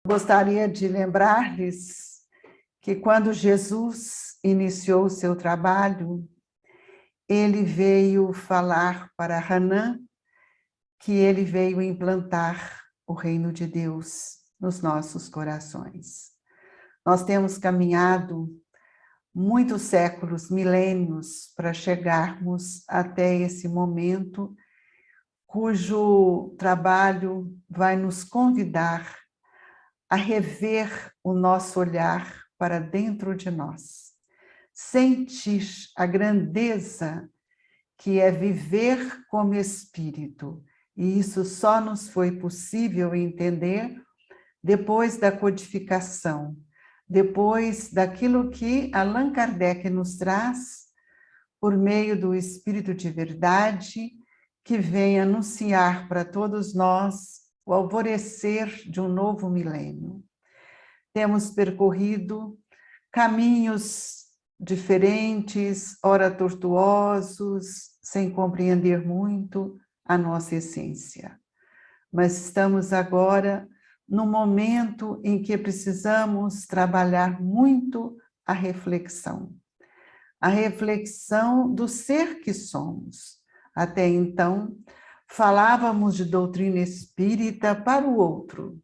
Gostaria de lembrar-lhes que quando Jesus iniciou o seu trabalho, ele veio falar para Hanã que ele veio implantar o reino de Deus nos nossos corações. Nós temos caminhado muitos séculos, milênios, para chegarmos até esse momento, cujo trabalho vai nos convidar a rever o nosso olhar para dentro de nós, sentir a grandeza que é viver como espírito, e isso só nos foi possível entender depois da codificação, depois daquilo que Allan Kardec nos traz por meio do Espírito de Verdade, que vem anunciar para todos nós o alvorecer de um novo milênio. Temos percorrido caminhos diferentes, ora tortuosos, sem compreender muito a nossa essência. Mas estamos agora no momento em que precisamos trabalhar muito a reflexão do ser que somos. Até então, falávamos de doutrina espírita para o outro,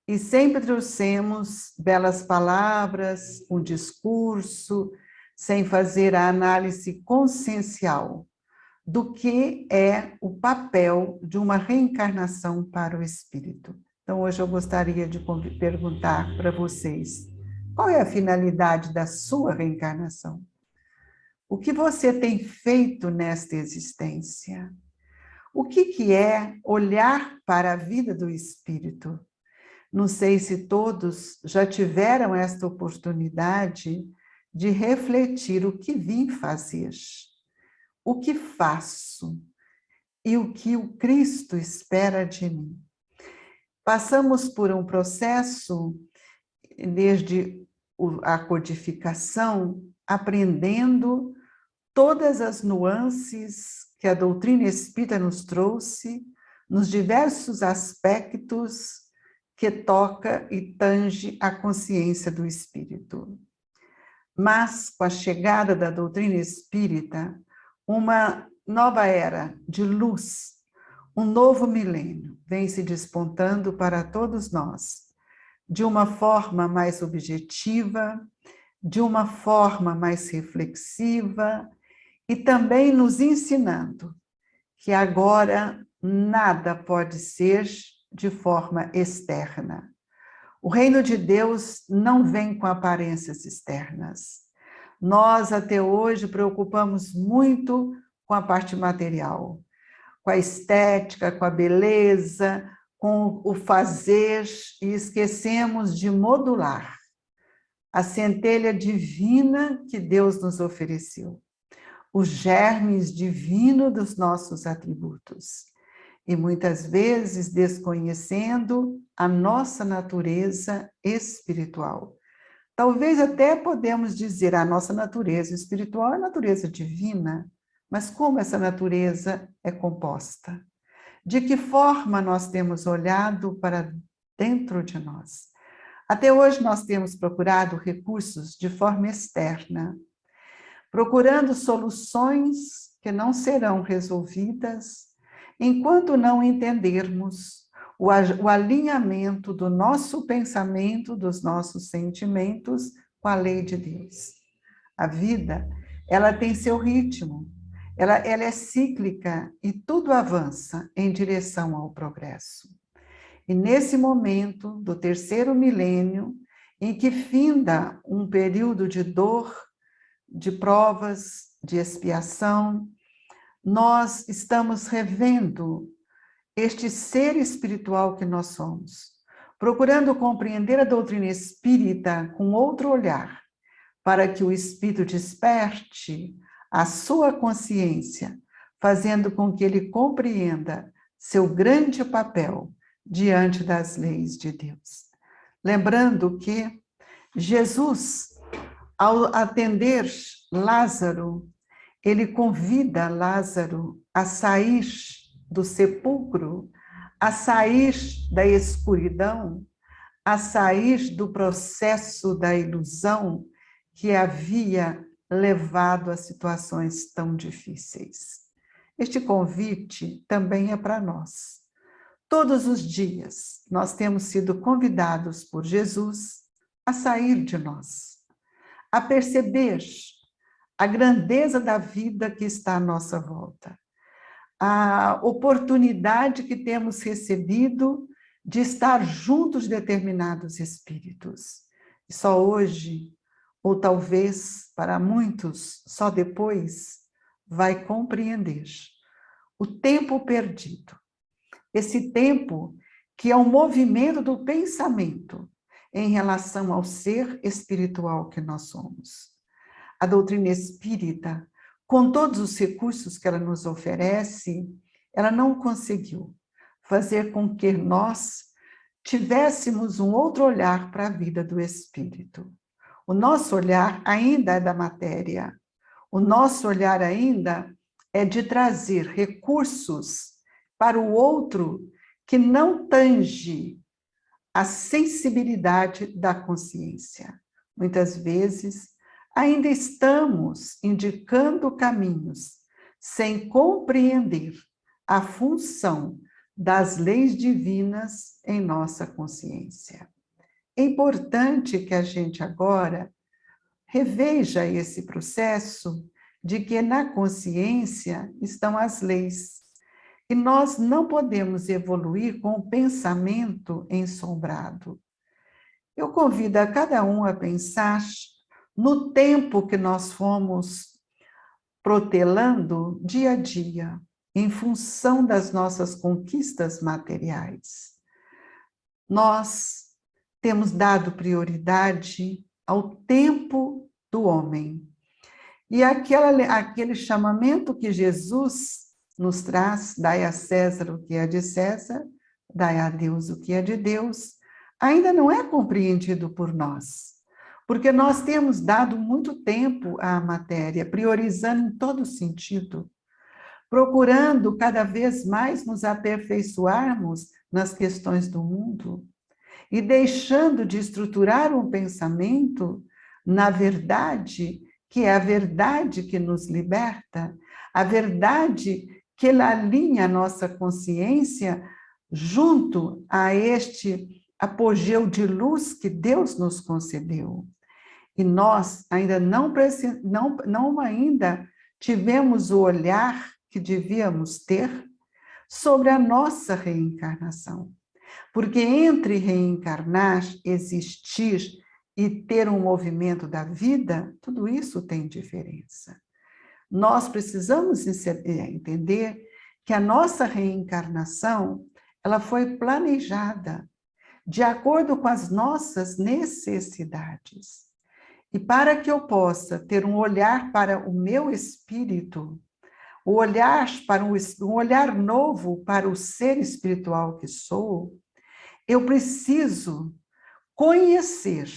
e sempre trouxemos belas palavras, um discurso, sem fazer a análise consciencial do que é o papel de uma reencarnação para o espírito. Então, hoje eu gostaria de perguntar para vocês, qual é a finalidade da sua reencarnação? O que você tem feito nesta existência? O que é olhar para a vida do espírito? Não sei se todos já tiveram esta oportunidade de refletir o que vim fazer, o que faço e o que o Cristo espera de mim. Passamos por um processo, desde a codificação, aprendendo todas as nuances que a doutrina espírita nos trouxe, nos diversos aspectos que toca e tange a consciência do espírito. Mas, com a chegada da doutrina espírita, uma nova era de luz, um novo milênio vem se despontando para todos nós, de uma forma mais objetiva, de uma forma mais reflexiva, e também nos ensinando que agora nada pode ser de forma externa. O reino de Deus não vem com aparências externas. Nós, até hoje, preocupamos muito com a parte material, com a estética, com a beleza, com o fazer, e esquecemos de modular a centelha divina que Deus nos ofereceu, os germes divinos dos nossos atributos, e muitas vezes desconhecendo a nossa natureza espiritual. Talvez até podemos dizer a nossa natureza espiritual é a natureza divina, mas como essa natureza é composta? De que forma nós temos olhado para dentro de nós? Até hoje nós temos procurado recursos de forma externa, procurando soluções que não serão resolvidas enquanto não entendermos o alinhamento do nosso pensamento, dos nossos sentimentos com a lei de Deus. A vida, ela tem seu ritmo, ela é cíclica e tudo avança em direção ao progresso. E nesse momento do terceiro milênio, em que finda um período de dor, de provas, de expiação, nós estamos revendo este ser espiritual que nós somos, procurando compreender a doutrina espírita com outro olhar, para que o espírito desperte a sua consciência, fazendo com que ele compreenda seu grande papel diante das leis de Deus. Lembrando que Jesus, ao atender Lázaro, ele convida Lázaro a sair do sepulcro, a sair da escuridão, a sair do processo da ilusão que havia levado a situações tão difíceis. Este convite também é para nós. Todos os dias nós temos sido convidados por Jesus a sair de nós, a perceber a grandeza da vida que está à nossa volta, a oportunidade que temos recebido de estar juntos de determinados espíritos. E só hoje, ou talvez para muitos, só depois, vai compreender o tempo perdido. Esse tempo que é o movimento do pensamento em relação ao ser espiritual que nós somos. A doutrina espírita, com todos os recursos que ela nos oferece, ela não conseguiu fazer com que nós tivéssemos um outro olhar para a vida do espírito. O nosso olhar ainda é da matéria. O nosso olhar ainda é de trazer recursos para o outro que não tange a sensibilidade da consciência. Muitas vezes, ainda estamos indicando caminhos sem compreender a função das leis divinas em nossa consciência. É importante que a gente agora reveja esse processo de que na consciência estão as leis. E nós não podemos evoluir com o pensamento ensombrado. Eu convido a cada um a pensar no tempo que nós fomos protelando dia a dia, em função das nossas conquistas materiais. Nós temos dado prioridade ao tempo do homem. E aquele chamamento que Jesus nos traz, dai a César o que é de César, dai a Deus o que é de Deus, ainda não é compreendido por nós, porque nós temos dado muito tempo à matéria, priorizando em todo sentido, procurando cada vez mais nos aperfeiçoarmos nas questões do mundo e deixando de estruturar um pensamento na verdade, que é a verdade que nos liberta, a verdade que ela alinha a nossa consciência junto a este apogeu de luz que Deus nos concedeu. E nós ainda não ainda tivemos o olhar que devíamos ter sobre a nossa reencarnação. Porque entre reencarnar, existir e ter um movimento da vida, tudo isso tem diferença. Nós precisamos entender que a nossa reencarnação, ela foi planejada de acordo com as nossas necessidades. E para que eu possa ter um olhar para o meu espírito, um olhar novo para o ser espiritual que sou, eu preciso conhecer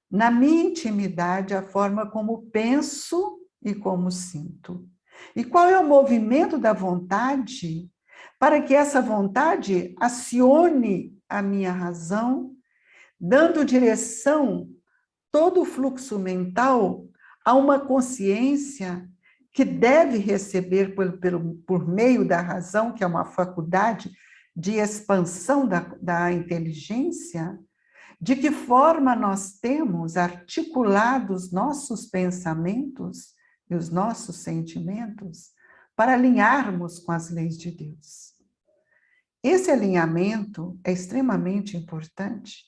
na minha intimidade a forma como penso e como sinto. E qual é o movimento da vontade para que essa vontade acione a minha razão, dando direção, todo o fluxo mental a uma consciência que deve receber por meio da razão, que é uma faculdade de expansão da inteligência. De que forma nós temos articulado os nossos pensamentos e os nossos sentimentos para alinharmos com as leis de Deus. Esse alinhamento é extremamente importante,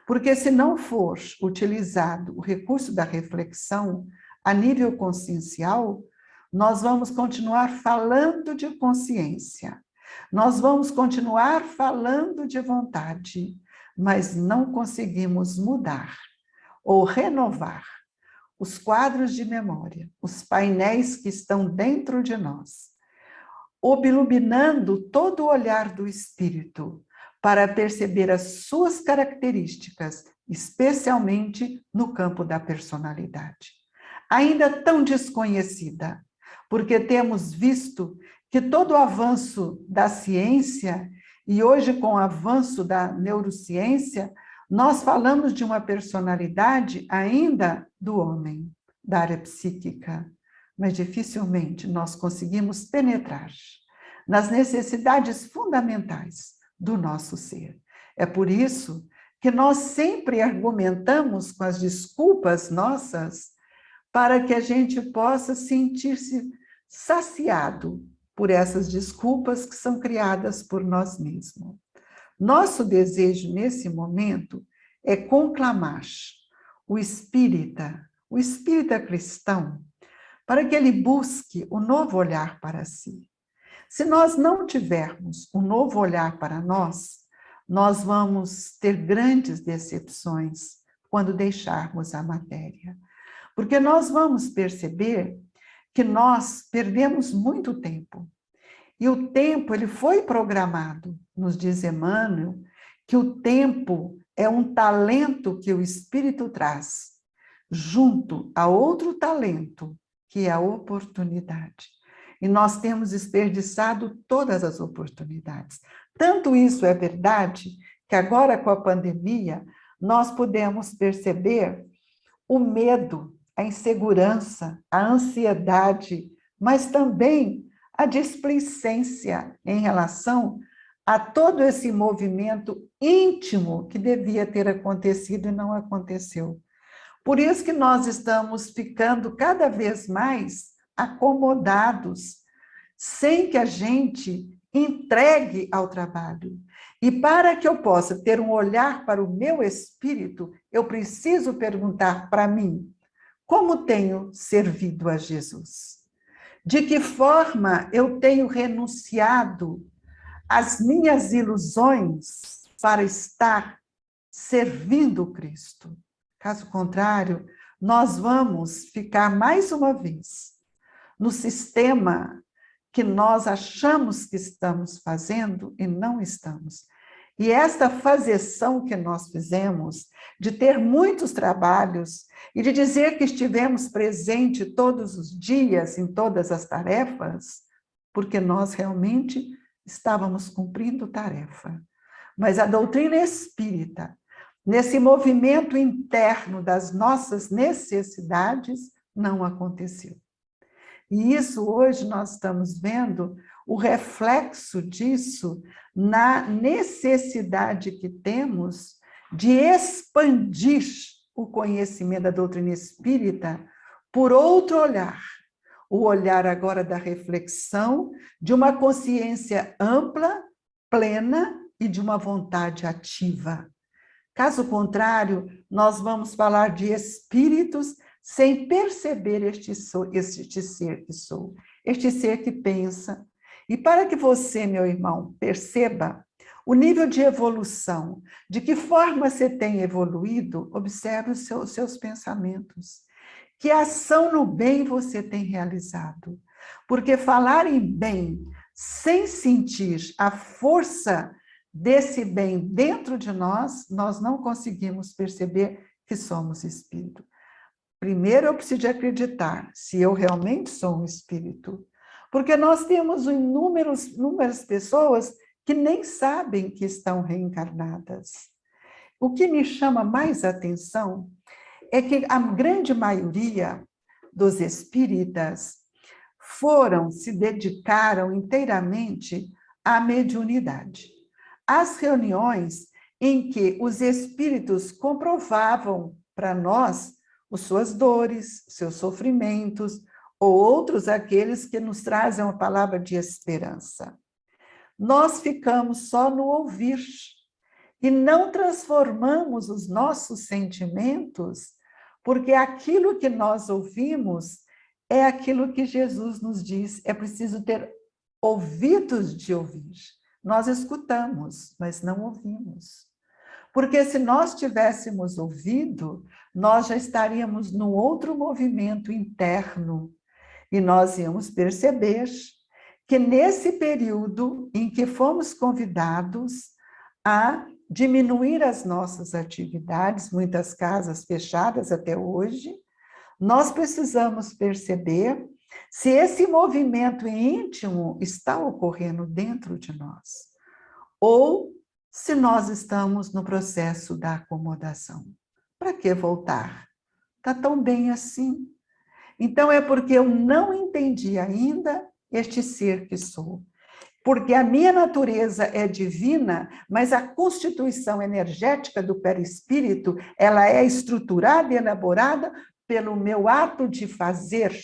porque se não for utilizado o recurso da reflexão a nível consciencial, nós vamos continuar falando de consciência, nós vamos continuar falando de vontade, mas não conseguimos mudar ou renovar os quadros de memória, os painéis que estão dentro de nós, iluminando todo o olhar do espírito para perceber as suas características, especialmente no campo da personalidade. Ainda tão desconhecida, porque temos visto que todo o avanço da ciência E hoje, com o avanço da neurociência, nós falamos de uma personalidade ainda do homem, da área psíquica, mas dificilmente nós conseguimos penetrar nas necessidades fundamentais do nosso ser. É por isso que nós sempre argumentamos com as desculpas nossas para que a gente possa sentir-se saciado por essas desculpas que são criadas por nós mesmos. Nosso desejo nesse momento é conclamar o espírita cristão, para que ele busque o novo olhar para si. Se nós não tivermos um novo olhar para nós, nós vamos ter grandes decepções quando deixarmos a matéria. Porque nós vamos perceber que nós perdemos muito tempo. E o tempo, ele foi programado, nos diz Emmanuel, que o tempo é um talento que o Espírito traz, junto a outro talento, que é a oportunidade. E nós temos desperdiçado todas as oportunidades. Tanto isso é verdade, que agora com a pandemia, nós podemos perceber o medo, a insegurança, a ansiedade, mas também a displicência em relação a todo esse movimento íntimo que devia ter acontecido e não aconteceu. Por isso que nós estamos ficando cada vez mais acomodados, sem que a gente entregue ao trabalho. E para que eu possa ter um olhar para o meu espírito, eu preciso perguntar para mim: como tenho servido a Jesus? De que forma eu tenho renunciado às minhas ilusões para estar servindo Cristo? Caso contrário, nós vamos ficar mais uma vez no sistema que nós achamos que estamos fazendo e não estamos. E esta fazeção que nós fizemos, de ter muitos trabalhos e de dizer que estivemos presentes todos os dias em todas as tarefas, porque nós realmente estávamos cumprindo tarefa. Mas a doutrina espírita, nesse movimento interno das nossas necessidades, não aconteceu. E isso hoje nós estamos vendo o reflexo disso na necessidade que temos de expandir o conhecimento da doutrina espírita por outro olhar. O olhar agora da reflexão, de uma consciência ampla, plena e de uma vontade ativa. Caso contrário, nós vamos falar de espíritos sem perceber este ser que sou, este ser que pensa. E para que você, meu irmão, perceba o nível de evolução, de que forma você tem evoluído, observe os seus pensamentos. Que ação no bem você tem realizado? Porque falar em bem sem sentir a força desse bem dentro de nós, nós não conseguimos perceber que somos espírito. Primeiro eu preciso acreditar se eu realmente sou um espírito, porque nós temos inúmeras pessoas que nem sabem que estão reencarnadas. O que me chama mais atenção é que a grande maioria dos espíritas se dedicaram inteiramente à mediunidade. As reuniões em que os espíritos comprovavam para nós as suas dores, seus sofrimentos, ou outros aqueles que nos trazem uma palavra de esperança. Nós ficamos só no ouvir e não transformamos os nossos sentimentos, porque aquilo que nós ouvimos é aquilo que Jesus nos diz, é preciso ter ouvidos de ouvir. Nós escutamos, mas não ouvimos. Porque se nós tivéssemos ouvido, nós já estaríamos num outro movimento interno e nós íamos perceber que nesse período em que fomos convidados a diminuir as nossas atividades, muitas casas fechadas até hoje, nós precisamos perceber se esse movimento íntimo está ocorrendo dentro de nós. ou se nós estamos no processo da acomodação. Para que voltar? Está tão bem assim. Então, é porque eu não entendi ainda este ser que sou. Porque a minha natureza é divina, mas a constituição energética do perispírito, ela é estruturada e elaborada pelo meu ato de fazer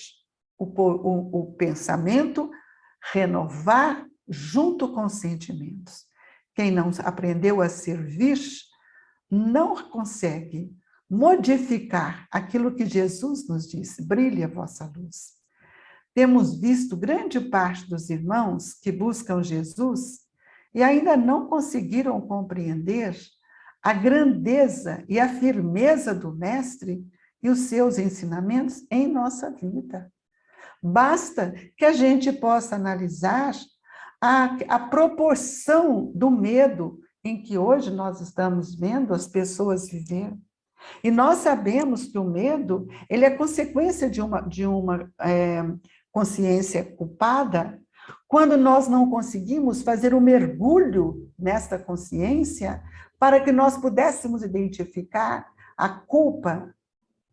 o pensamento renovar junto com os sentimentos. Quem não aprendeu a servir não consegue modificar aquilo que Jesus nos disse: brilhe a vossa luz. Temos visto grande parte dos irmãos que buscam Jesus e ainda não conseguiram compreender a grandeza e a firmeza do Mestre e os seus ensinamentos em nossa vida. Basta que a gente possa analisar a proporção do medo em que hoje nós estamos vendo as pessoas viver. E nós sabemos que o medo, ele é consequência de uma consciência culpada, quando nós não conseguimos fazer um mergulho nesta consciência para que nós pudéssemos identificar a culpa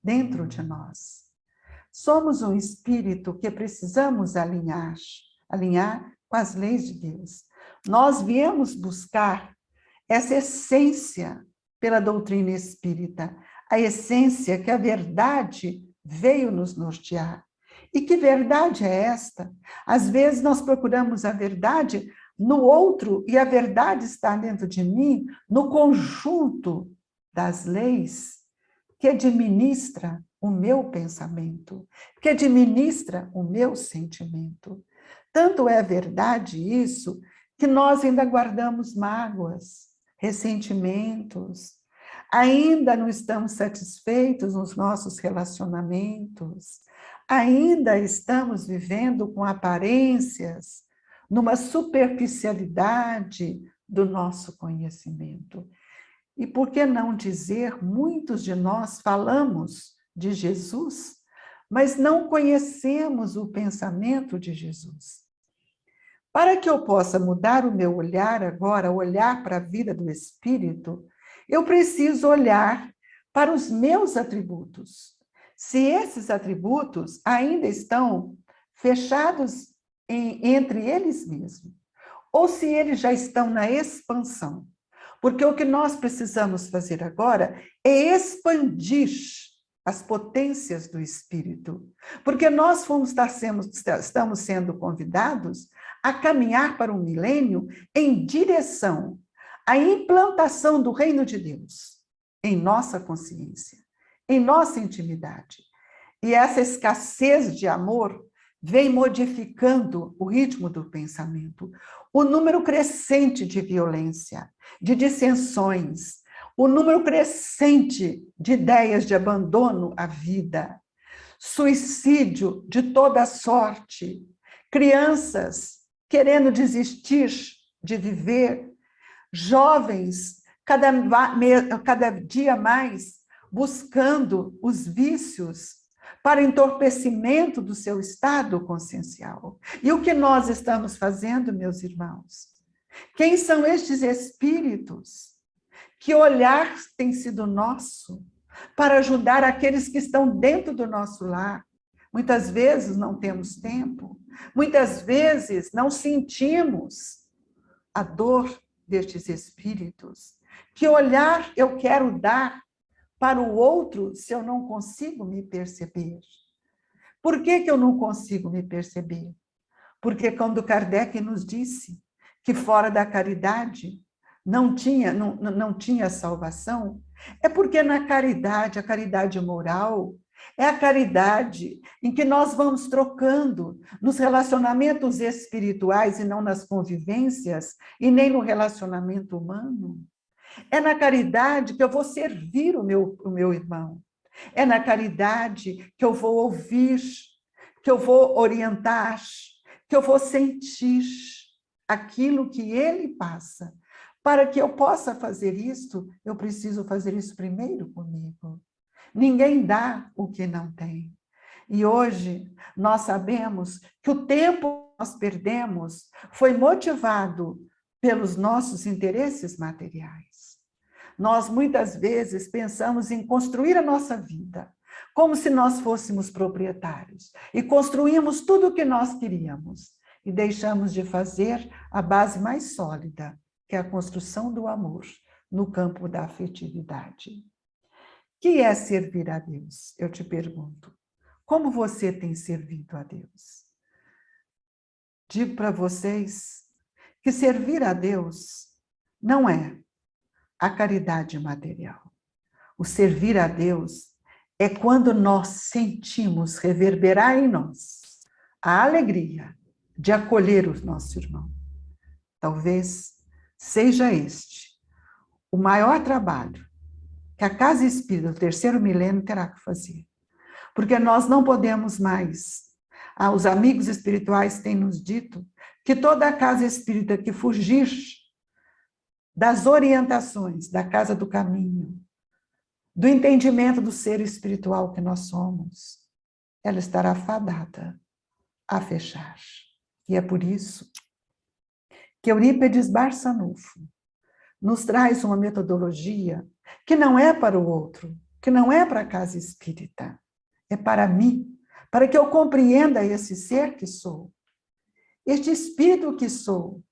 dentro de nós. Somos um espírito que precisamos alinhar com as leis de Deus. Nós viemos buscar essa essência pela doutrina espírita, a essência que a verdade veio nos nortear. E que verdade é esta? Às vezes nós procuramos a verdade no outro e a verdade está dentro de mim, no conjunto das leis que administra o meu pensamento, que administra o meu sentimento. Tanto é verdade isso que nós ainda guardamos mágoas, ressentimentos, ainda não estamos satisfeitos nos nossos relacionamentos, ainda estamos vivendo com aparências, numa superficialidade do nosso conhecimento. E por que não dizer, muitos de nós falamos de Jesus, mas não conhecemos o pensamento de Jesus. Para que eu possa mudar o meu olhar agora, olhar para a vida do Espírito, eu preciso olhar para os meus atributos. Se esses atributos ainda estão fechados entre eles mesmos, ou se eles já estão na expansão. Porque o que nós precisamos fazer agora é expandir as potências do Espírito. Porque nós estamos sendo convidados a caminhar para um milênio em direção à implantação do reino de Deus em nossa consciência, em nossa intimidade. E essa escassez de amor vem modificando o ritmo do pensamento. O número crescente de violência, de dissensões, o número crescente de ideias de abandono à vida, suicídio de toda sorte, crianças querendo desistir de viver, jovens cada dia mais buscando os vícios para entorpecimento do seu estado consciencial. E o que nós estamos fazendo, meus irmãos? Quem são estes espíritos? Que olhar tem sido nosso para ajudar aqueles que estão dentro do nosso lar? Muitas vezes não temos tempo, muitas vezes não sentimos a dor destes espíritos. Que olhar eu quero dar para o outro se eu não consigo me perceber? Por que eu não consigo me perceber? Porque quando Kardec nos disse que fora da caridade não tinha salvação, é porque na caridade, a caridade moral, é a caridade em que nós vamos trocando nos relacionamentos espirituais e não nas convivências, e nem no relacionamento humano. É na caridade que eu vou servir o meu irmão. É na caridade que eu vou ouvir, que eu vou orientar, que eu vou sentir aquilo que ele passa. Para que eu possa fazer isso, eu preciso fazer isso primeiro comigo. Ninguém dá o que não tem. E hoje nós sabemos que o tempo que nós perdemos foi motivado pelos nossos interesses materiais. Nós, muitas vezes, pensamos em construir a nossa vida, como se nós fôssemos proprietários, e construímos tudo o que nós queríamos, e deixamos de fazer a base mais sólida, que é a construção do amor no campo da afetividade. O que é servir a Deus? Eu te pergunto. Como você tem servido a Deus? Digo para vocês que servir a Deus não é a caridade material. O servir a Deus é quando nós sentimos reverberar em nós a alegria de acolher o nosso irmão. Talvez seja este o maior trabalho que a Casa Espírita do terceiro milênio terá que fazer. Porque nós não podemos mais. Os amigos espirituais têm nos dito que toda a Casa Espírita que fugir das orientações da Casa do Caminho, do entendimento do ser espiritual que nós somos, ela estará fadada a fechar. E é por isso que Eurípides Barçanufo nos traz uma metodologia que não é para o outro, que não é para a Casa Espírita, é para mim, para que eu compreenda esse ser que sou, este espírito que sou.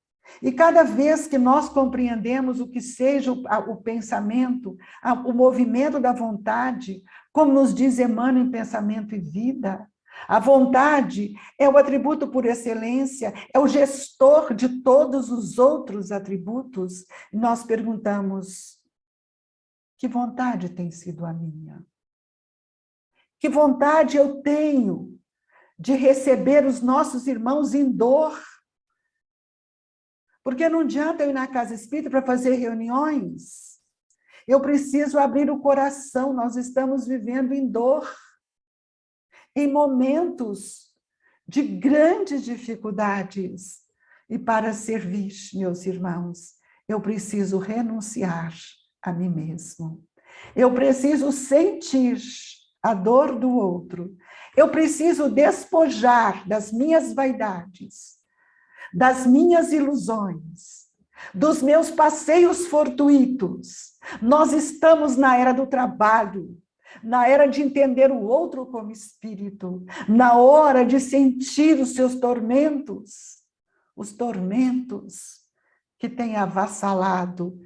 E cada vez que nós compreendemos o que seja o pensamento, o movimento da vontade, como nos diz Emmanuel em Pensamento e Vida, a vontade é o atributo por excelência, é o gestor de todos os outros atributos. E nós perguntamos, que vontade tem sido a minha? Que vontade eu tenho de receber os nossos irmãos em dor? Porque não adianta eu ir na Casa Espírita para fazer reuniões. Eu preciso abrir o coração, nós estamos vivendo em dor, em momentos de grandes dificuldades. E para servir, meus irmãos, eu preciso renunciar a mim mesmo. Eu preciso sentir a dor do outro. Eu preciso despojar das minhas vaidades, das minhas ilusões, dos meus passeios fortuitos. Nós estamos na era do trabalho, na era de entender o outro como espírito, na hora de sentir os seus tormentos, os tormentos que têm avassalado.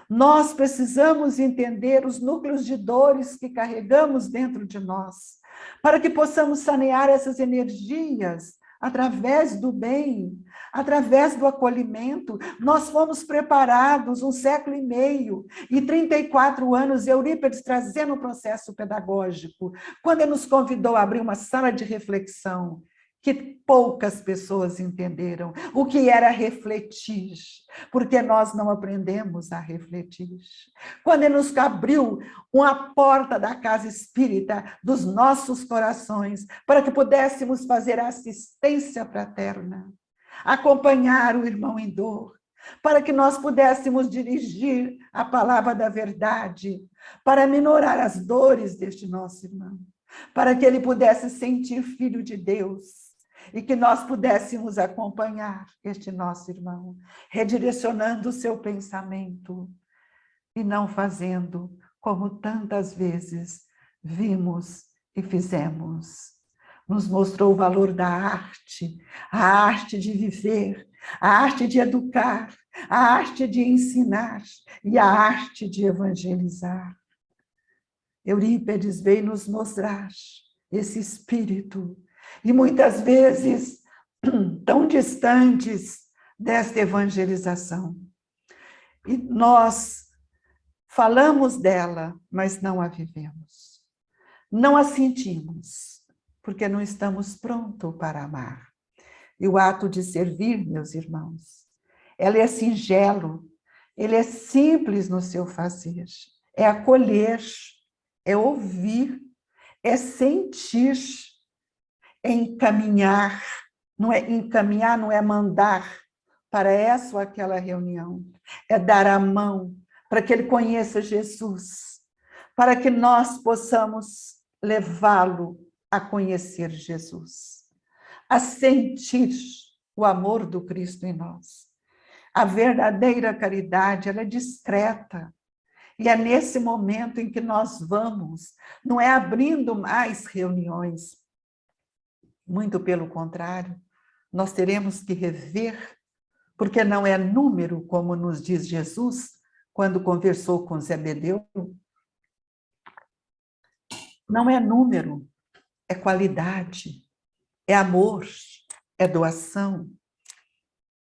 Nós precisamos entender os núcleos de dores que carregamos dentro de nós, para que possamos sanear essas energias através do bem, através do acolhimento. Nós fomos preparados 1,5 século e 34 anos, Eurípides trazendo o processo pedagógico, quando ele nos convidou a abrir uma sala de reflexão, que poucas pessoas entenderam o que era refletir, porque nós não aprendemos a refletir. Quando ele nos abriu uma porta da Casa Espírita, dos nossos corações, para que pudéssemos fazer assistência fraterna, acompanhar o irmão em dor, para que nós pudéssemos dirigir a palavra da verdade, para minorar as dores deste nosso irmão, para que ele pudesse sentir filho de Deus, e que nós pudéssemos acompanhar este nosso irmão, redirecionando o seu pensamento e não fazendo como tantas vezes vimos e fizemos. Nos mostrou o valor da arte, a arte de viver, a arte de educar, a arte de ensinar e a arte de evangelizar. Eurípides veio nos mostrar esse espírito, e muitas vezes tão distantes desta evangelização. E nós falamos dela, mas não a vivemos. Não a sentimos, porque não estamos prontos para amar. E o ato de servir, meus irmãos, ele é singelo, ele é simples no seu fazer, é acolher, é ouvir, é sentir, é encaminhar, não é mandar para essa ou aquela reunião, é dar a mão para que ele conheça Jesus, para que nós possamos levá-lo a conhecer Jesus, a sentir o amor do Cristo em nós. A verdadeira caridade, ela é discreta. E é nesse momento em que nós vamos, não é abrindo mais reuniões. Muito pelo contrário, nós teremos que rever, porque não é número, como nos diz Jesus, quando conversou com Zebedeu. Não é número, é qualidade, é amor, é doação,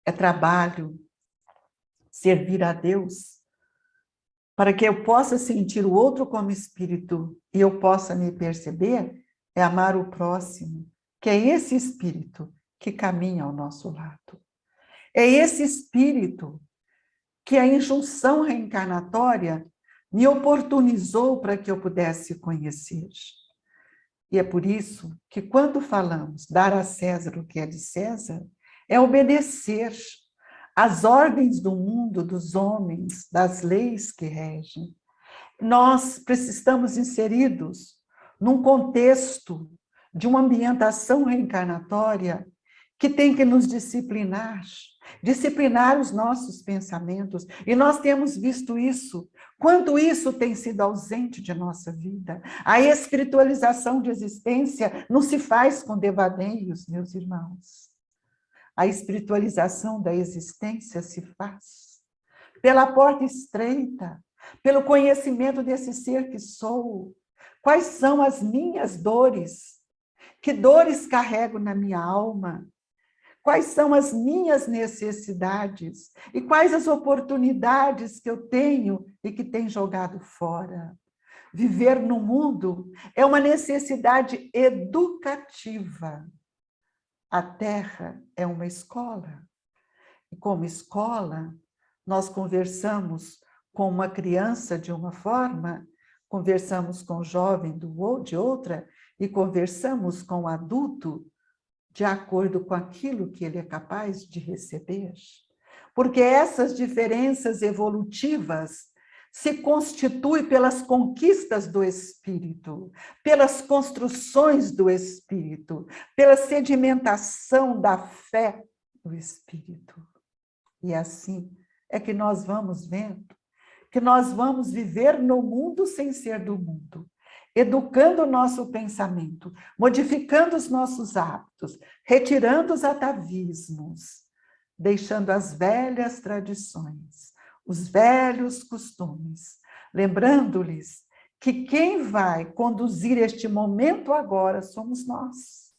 é trabalho, servir a Deus, para que eu possa sentir o outro como espírito e eu possa me perceber, é amar o próximo, que é esse espírito que caminha ao nosso lado. É esse espírito que a injunção reencarnatória me oportunizou para que eu pudesse conhecer. E é por isso que quando falamos dar a César o que é de César, é obedecer às ordens do mundo, dos homens, das leis que regem. Nós estamos inseridos num contexto de uma ambientação reencarnatória que tem que nos disciplinar os nossos pensamentos. E nós temos visto isso. Quanto isso tem sido ausente de nossa vida. A espiritualização de existência não se faz com devaneios, meus irmãos. A espiritualização da existência se faz pela porta estreita, pelo conhecimento desse ser que sou. Quais são as minhas dores? Que dores carrego na minha alma? Quais são as minhas necessidades? E quais as oportunidades que eu tenho e que tenho jogado fora? Viver no mundo é uma necessidade educativa. A Terra é uma escola. E como escola, nós conversamos com uma criança de uma forma, conversamos com o jovem de outra, e conversamos com o adulto de acordo com aquilo que ele é capaz de receber. Porque essas diferenças evolutivas se constituem pelas conquistas do espírito, pelas construções do espírito, pela sedimentação da fé do espírito. E assim é que nós vamos vendo que nós vamos viver no mundo sem ser do mundo, educando o nosso pensamento, modificando os nossos hábitos, retirando os atavismos, deixando as velhas tradições, os velhos costumes, lembrando-lhes que quem vai conduzir este momento agora somos nós.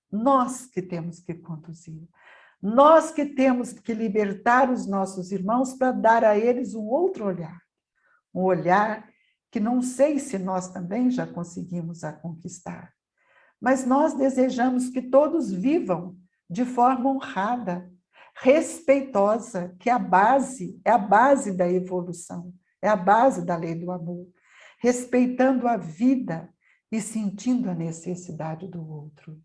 Nós que temos que conduzir. Nós que temos que libertar os nossos irmãos para dar a eles um outro olhar. Um olhar que não sei se nós também já conseguimos a conquistar. Mas nós desejamos que todos vivam de forma honrada, respeitosa, que é a base da evolução, é a base da lei do amor, respeitando a vida e sentindo a necessidade do outro.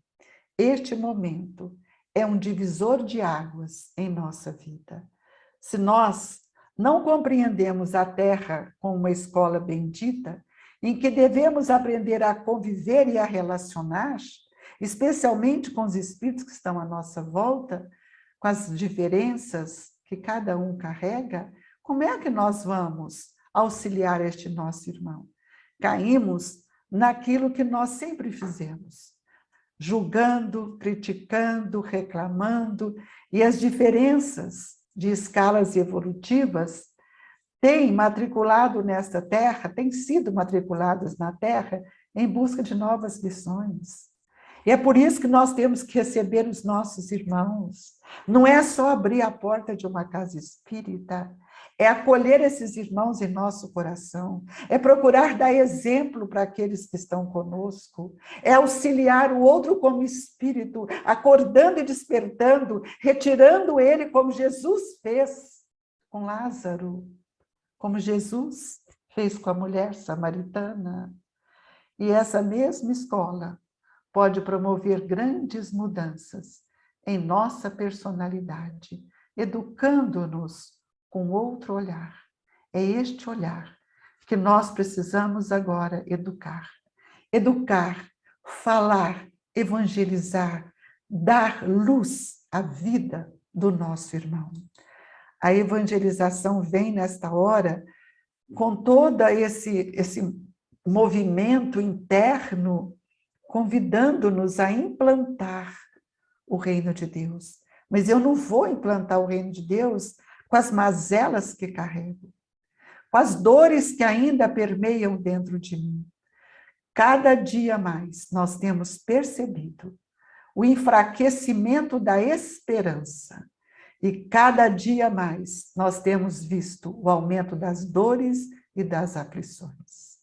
Este momento é um divisor de águas em nossa vida. Se nós não compreendemos a Terra como uma escola bendita, em que devemos aprender a conviver e a relacionar, especialmente com os espíritos que estão à nossa volta, com as diferenças que cada um carrega, como é que nós vamos auxiliar este nosso irmão? Caímos naquilo que nós sempre fizemos, julgando, criticando, reclamando, e as diferenças de escalas evolutivas têm matriculado nesta Terra, têm sido matriculadas na Terra em busca de novas lições. E é por isso que nós temos que receber os nossos irmãos. Não é só abrir a porta de uma casa espírita, é acolher esses irmãos em nosso coração, é procurar dar exemplo para aqueles que estão conosco, é auxiliar o outro como espírito, acordando e despertando, retirando ele como Jesus fez com Lázaro, como Jesus fez com a mulher samaritana. E essa mesma escola pode promover grandes mudanças em nossa personalidade, educando-nos com outro olhar. É este olhar que nós precisamos agora educar. Educar, falar, evangelizar, dar luz à vida do nosso irmão. A evangelização vem nesta hora com todo esse movimento interno, convidando-nos a implantar o reino de Deus. Mas eu não vou implantar o reino de Deus com as mazelas que carrego, com as dores que ainda permeiam dentro de mim. Cada dia mais nós temos percebido o enfraquecimento da esperança. E cada dia mais nós temos visto o aumento das dores e das aflições.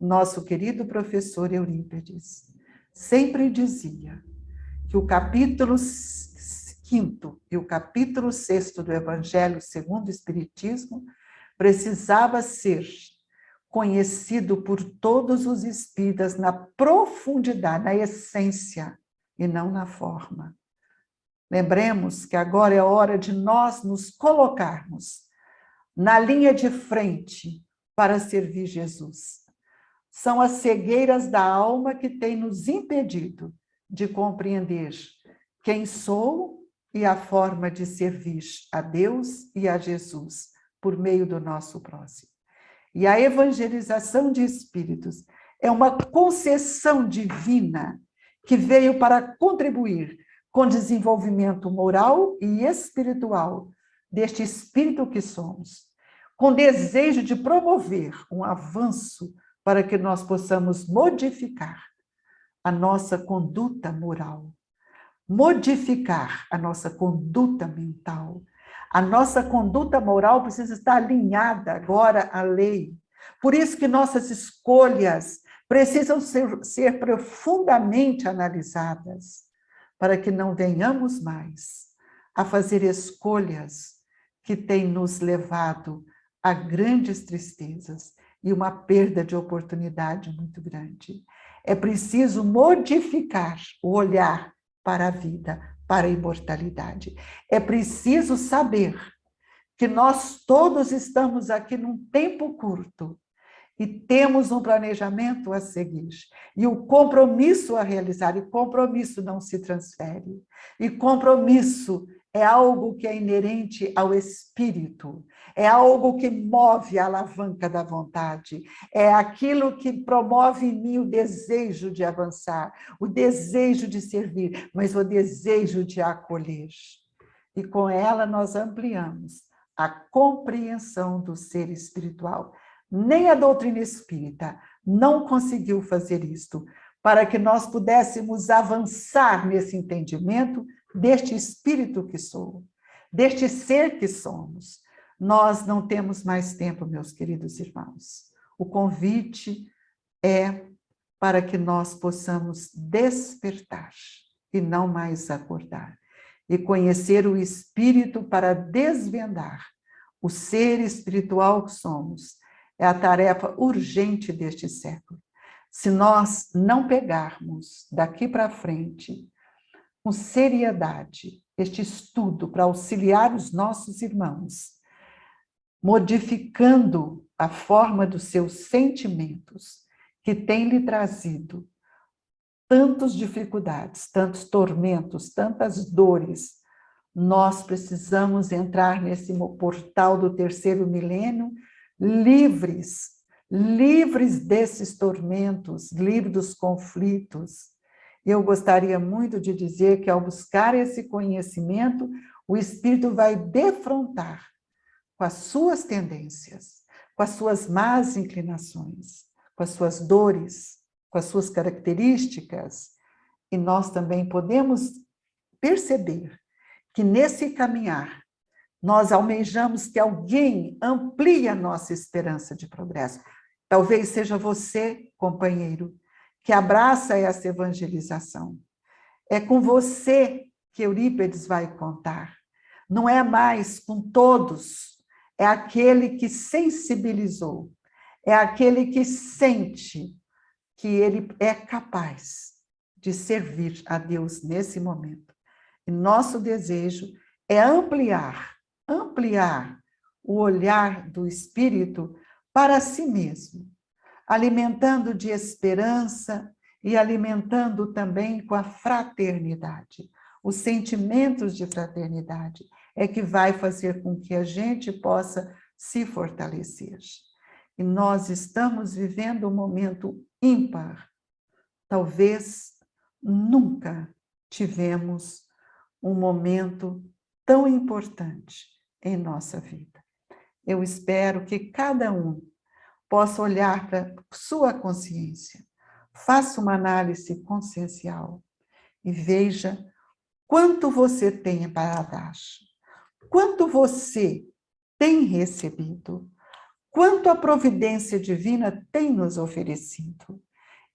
Nosso querido professor Eurípides sempre dizia que o capítulo 5º e o capítulo 6º do Evangelho segundo o Espiritismo precisava ser conhecido por todos os espíritas na profundidade, na essência, e não na forma. Lembremos que agora é hora de nós nos colocarmos na linha de frente para servir Jesus. São as cegueiras da alma que têm nos impedido de compreender quem sou e a forma de servir a Deus e a Jesus por meio do nosso próximo. E a evangelização de espíritos é uma concessão divina que veio para contribuir com o desenvolvimento moral e espiritual deste espírito que somos, com desejo de promover um avanço para que nós possamos modificar a nossa conduta moral, modificar a nossa conduta mental. A nossa conduta moral precisa estar alinhada agora à lei. Por isso que nossas escolhas precisam ser profundamente analisadas, para que não venhamos mais a fazer escolhas que têm nos levado a grandes tristezas e uma perda de oportunidade muito grande. É preciso modificar o olhar para a vida, para a imortalidade. É preciso saber que nós todos estamos aqui num tempo curto e temos um planejamento a seguir, e o compromisso a realizar, e compromisso não se transfere, e compromisso é algo que é inerente ao espírito, é algo que move a alavanca da vontade, é aquilo que promove em mim o desejo de avançar, o desejo de servir, mas o desejo de acolher. E com ela nós ampliamos a compreensão do ser espiritual. Nem a doutrina espírita não conseguiu fazer isto, para que nós pudéssemos avançar nesse entendimento deste espírito que sou, deste ser que somos. Nós não temos mais tempo, meus queridos irmãos. O convite é para que nós possamos despertar e não mais acordar, e conhecer o espírito para desvendar o ser espiritual que somos. É a tarefa urgente deste século. Se nós não pegarmos daqui para frente, com seriedade, este estudo para auxiliar os nossos irmãos, modificando a forma dos seus sentimentos, que tem lhe trazido tantas dificuldades, tantos tormentos, tantas dores, nós precisamos entrar nesse portal do terceiro milênio livres desses tormentos, livres dos conflitos. Eu gostaria muito de dizer que, ao buscar esse conhecimento, o espírito vai defrontar com as suas tendências, com as suas más inclinações, com as suas dores, com as suas características, e nós também podemos perceber que nesse caminhar nós almejamos que alguém amplie a nossa esperança de progresso. Talvez seja você, companheiro, que abraça essa evangelização. É com você que Eurípides vai contar. Não é mais com todos, é aquele que sensibilizou, é aquele que sente que ele é capaz de servir a Deus nesse momento. E nosso desejo é ampliar o olhar do espírito para si mesmo, alimentando de esperança e alimentando também com a fraternidade, os sentimentos de fraternidade. é que vai fazer com que a gente possa se fortalecer. E nós estamos vivendo um momento ímpar. Talvez nunca tivemos um momento tão importante em nossa vida. Eu espero que cada um possa olhar para sua consciência, faça uma análise consciencial e veja quanto você tem para dar, quanto você tem recebido, quanto a providência divina tem nos oferecido.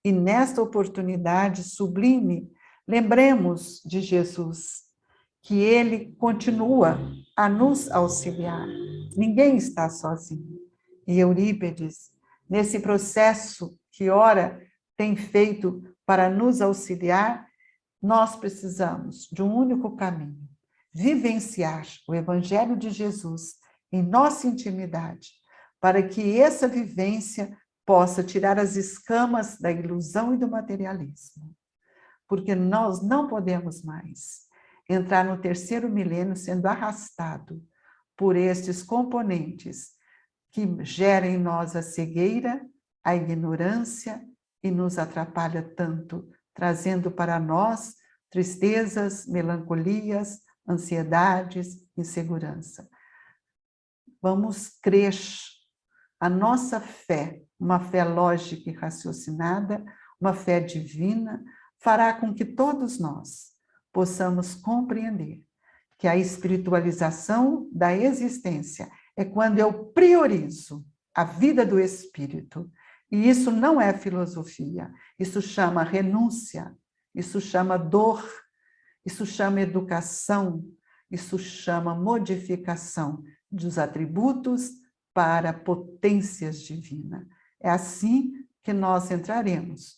E nesta oportunidade sublime, lembremos de Jesus, que ele continua a nos auxiliar. Ninguém está sozinho. E Eurípides, nesse processo que ora tem feito para nos auxiliar, nós precisamos de um único caminho: vivenciar o Evangelho de Jesus em nossa intimidade, para que essa vivência possa tirar as escamas da ilusão e do materialismo. Porque nós não podemos mais entrar no terceiro milênio sendo arrastado por estes componentes que geram em nós a cegueira, a ignorância e nos atrapalha tanto, trazendo para nós tristezas, melancolias, ansiedades, insegurança. Vamos crer. A nossa fé, uma fé lógica e raciocinada, uma fé divina, fará com que todos nós possamos compreender que a espiritualização da existência é quando eu priorizo a vida do espírito. E isso não é filosofia, isso chama renúncia, isso chama dor, isso chama educação, isso chama modificação dos atributos para potências divinas. É assim que nós entraremos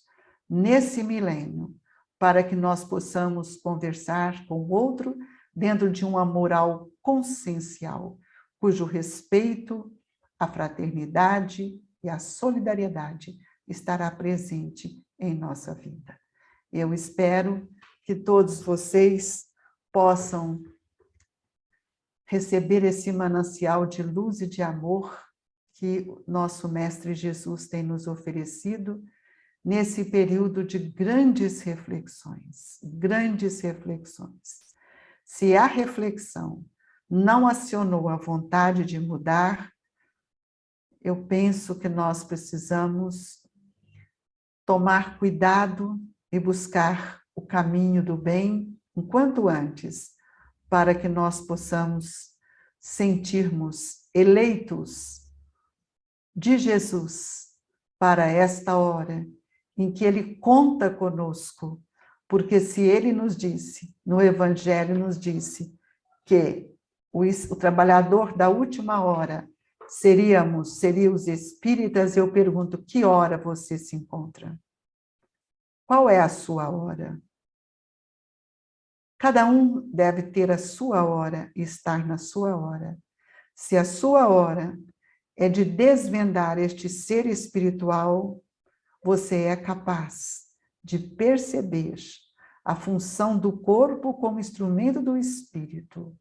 nesse milênio, para que nós possamos conversar com o outro dentro de um moral consciencial, cujo respeito, a fraternidade e a solidariedade estará presente em nossa vida. Eu espero que todos vocês possam receber esse manancial de luz e de amor que nosso Mestre Jesus tem nos oferecido nesse período de grandes reflexões, grandes reflexões. Se a reflexão não acionou a vontade de mudar, eu penso que nós precisamos tomar cuidado e buscar o caminho do bem o quanto antes, para que nós possamos sentirmos eleitos de Jesus para esta hora em que Ele conta conosco, porque se Ele nos disse, no Evangelho nos disse, que o trabalhador da última hora seriam os espíritas, eu pergunto, que hora você se encontra? Qual é a sua hora? Cada um deve ter a sua hora e estar na sua hora. Se a sua hora é de desvendar este ser espiritual, você é capaz de perceber a função do corpo como instrumento do espírito,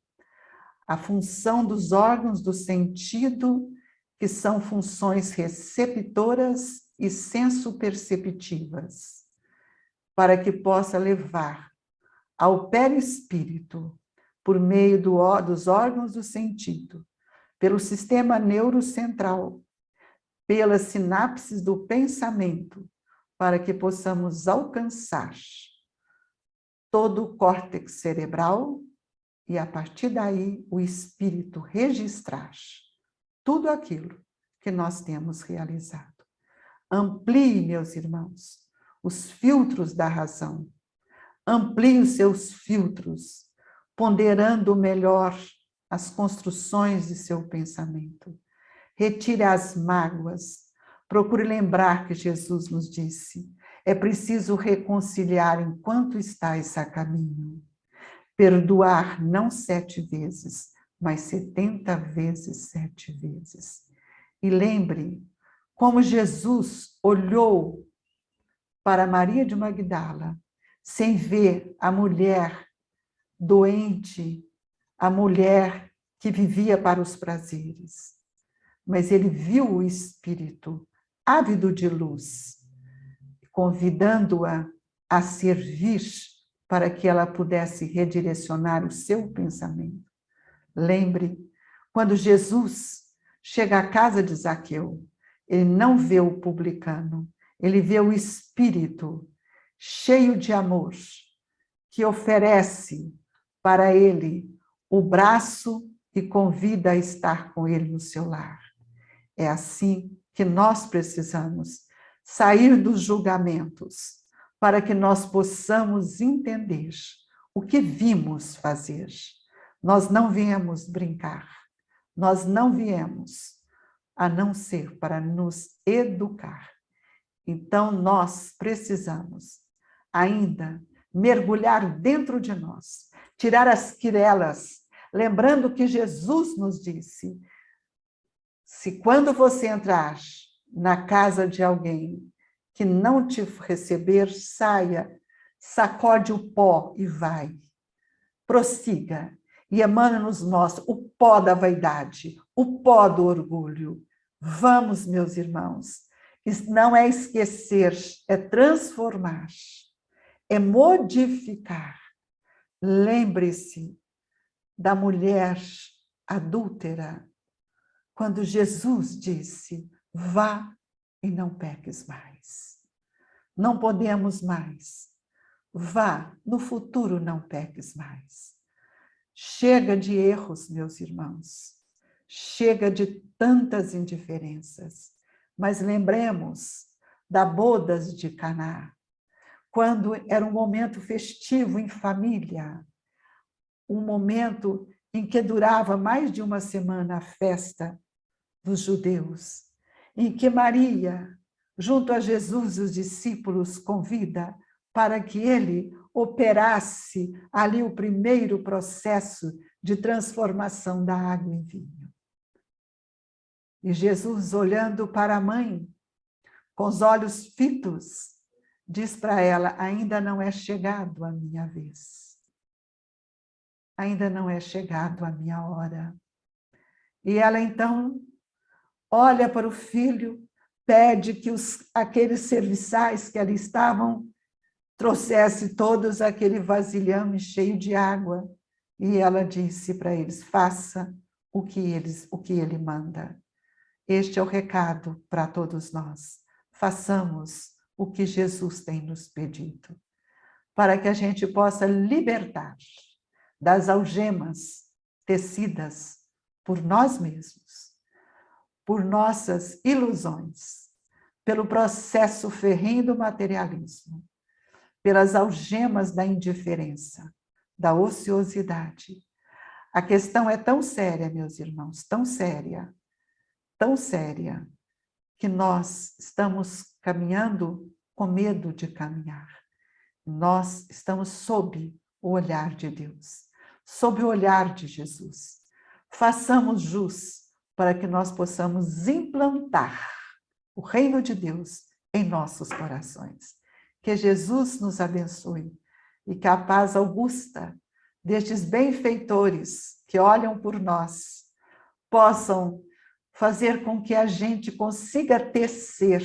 a função dos órgãos do sentido, que são funções receptoras e senso-perceptivas, para que possa levar ao perispírito, por meio dos órgãos do sentido, pelo sistema neurocentral, pelas sinapses do pensamento, para que possamos alcançar todo o córtex cerebral e, a partir daí, o espírito registrar tudo aquilo que nós temos realizado. Amplie, meus irmãos, os filtros da razão. Amplie os seus filtros, ponderando melhor as construções de seu pensamento. Retire as mágoas. Procure lembrar que Jesus nos disse: é preciso reconciliar enquanto estáis a caminho. Perdoar não 7 vezes, mas 70 vezes 7 vezes. E lembre como Jesus olhou para Maria de Magdala, sem ver a mulher doente, a mulher que vivia para os prazeres, mas ele viu o Espírito ávido de luz, convidando-a a servir para que ela pudesse redirecionar o seu pensamento. Lembre, quando Jesus chega à casa de Zaqueu, ele não vê o publicano, ele vê o Espírito cheio de amor, que oferece para ele o braço e convida a estar com ele no seu lar. É assim que nós precisamos sair dos julgamentos, para que nós possamos entender o que vimos fazer. Nós não viemos brincar, nós não viemos a não ser para nos educar. Então, nós precisamos ainda mergulhar dentro de nós, tirar as quirelas, lembrando que Jesus nos disse: se quando você entrar na casa de alguém que não te receber, saia, sacode o pó e vai. Prossiga. E Emmanuel nos mostra o pó da vaidade, o pó do orgulho. Vamos, meus irmãos. Isso não é esquecer, é transformar, é modificar. Lembre-se da mulher adúltera, quando Jesus disse: vá e não peques mais. Não podemos mais. Vá, no futuro não peques mais. Chega de erros, meus irmãos. Chega de tantas indiferenças. Mas lembremos da bodas de Caná, quando era um momento festivo em família, um momento em que durava mais de uma semana a festa dos judeus, em que Maria, junto a Jesus e os discípulos, convida para que ele operasse ali o primeiro processo de transformação da água em vinho. E Jesus, olhando para a mãe, com os olhos fitos, diz para ela: ainda não é chegado a minha vez. Ainda não é chegado a minha hora. E ela então olha para o filho, pede que aqueles serviçais que ali estavam trouxesse todos aquele vasilhame cheio de água. E ela disse para eles: faça o que ele manda. Este é o recado para todos nós. Façamos o que Jesus tem nos pedido, para que a gente possa libertar das algemas tecidas por nós mesmos, por nossas ilusões, pelo processo ferrenho do materialismo, pelas algemas da indiferença, da ociosidade. A questão é tão séria, meus irmãos, tão séria, que nós estamos caminhando com medo de caminhar. Nós estamos sob o olhar de Deus, sob o olhar de Jesus. Façamos jus para que nós possamos implantar o reino de Deus em nossos corações. Que Jesus nos abençoe e que a paz augusta destes benfeitores que olham por nós possam fazer com que a gente consiga tecer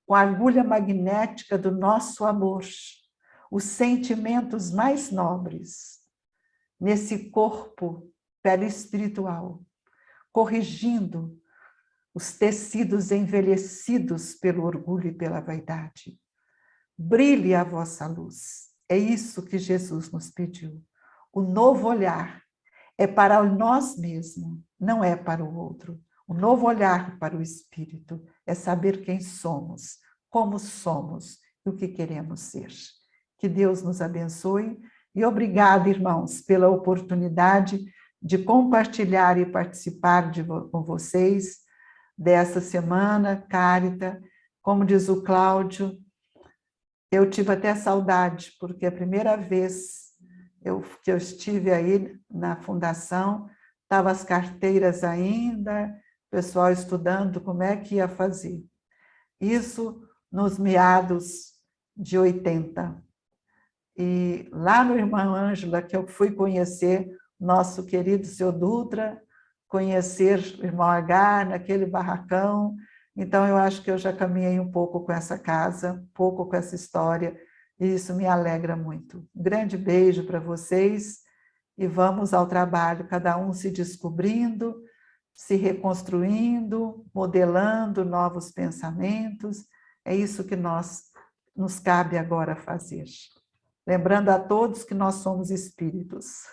com a agulha magnética do nosso amor os sentimentos mais nobres nesse corpo perispiritual, corrigindo os tecidos envelhecidos pelo orgulho e pela vaidade. Brilhe a vossa luz. É isso que Jesus nos pediu. O novo olhar é para nós mesmos, não é para o outro. O novo olhar para o Espírito é saber quem somos, como somos e o que queremos ser. Que Deus nos abençoe e obrigada, irmãos, pela oportunidade de compartilhar e participar com vocês dessa semana, Cárita. Como diz o Cláudio, eu tive até saudade, porque a primeira vez que eu estive aí na fundação, estavam as carteiras ainda, o pessoal estudando como é que ia fazer. Isso nos meados de 80. E lá no Irmã Ângela, que eu fui conhecer nosso querido seu Dutra, conhecer o irmão H naquele barracão. Então, eu acho que eu já caminhei um pouco com essa casa, um pouco com essa história, e isso me alegra muito. Um grande beijo para vocês e vamos ao trabalho, cada um se descobrindo, se reconstruindo, modelando novos pensamentos. É isso que nos cabe agora fazer. Lembrando a todos que nós somos espíritos.